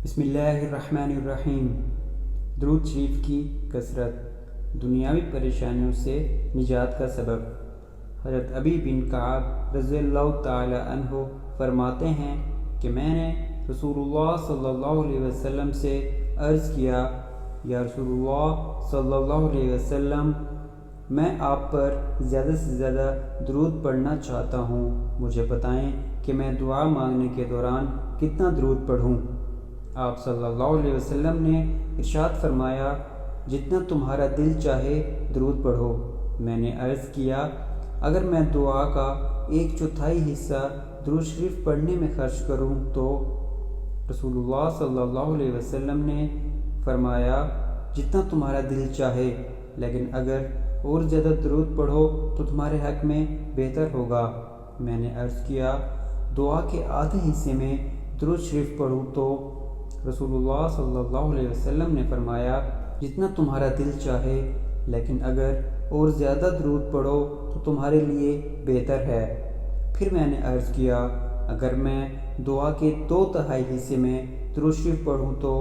بسم اللہ الرحمن الرحیم۔ درود شریف کی کثرت دنیاوی پریشانیوں سے نجات کا سبب۔ حضرت ابی بن کعب رضی اللہ تعالی عنہ فرماتے ہیں کہ میں نے رسول اللہ صلی اللہ علیہ وسلم سے عرض کیا، یا رسول اللہ صلی اللہ علیہ وسلم، میں آپ پر زیادہ سے زیادہ درود پڑھنا چاہتا ہوں، مجھے بتائیں کہ میں دعا مانگنے کے دوران کتنا درود پڑھوں؟ آپ صلی اللہ علیہ وسلم نے ارشاد فرمایا، جتنا تمہارا دل چاہے درود پڑھو۔ میں نے عرض کیا، اگر میں دعا کا 1/4 حصہ درود شریف پڑھنے میں خرچ کروں تو؟ رسول اللہ صلی اللہ علیہ وسلم نے فرمایا، جتنا تمہارا دل چاہے، لیکن اگر اور زیادہ درود پڑھو تو تمہارے حق میں بہتر ہوگا۔ میں نے عرض کیا، دعا کے آدھے حصے میں درود شریف پڑھوں تو؟ رسول اللہ صلی اللہ علیہ وسلم نے فرمایا، جتنا تمہارا دل چاہے، لیکن اگر اور زیادہ درود پڑھو تو تمہارے لیے بہتر ہے۔ پھر میں نے عرض کیا، اگر میں دعا کے 2/3 حصے میں درود شریف پڑھوں تو؟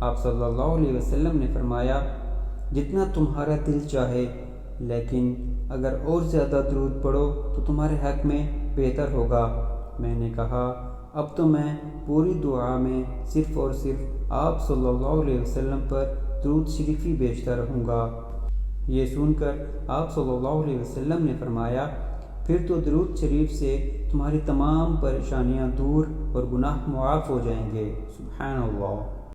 آپ صلی اللہ علیہ وسلم نے فرمایا، جتنا تمہارا دل چاہے، لیکن اگر اور زیادہ درود پڑھو تو تمہارے حق میں بہتر ہوگا۔ میں نے کہا، اب تو میں پوری دعا میں صرف اور صرف آپ صلی اللہ علیہ وسلم پر درود شریف ہی بھیجتا رہوں گا۔ یہ سن کر آپ صلی اللہ علیہ وسلم نے فرمایا، پھر تو درود شریف سے تمہاری تمام پریشانیاں دور اور گناہ معاف ہو جائیں گے۔ سبحان اللہ۔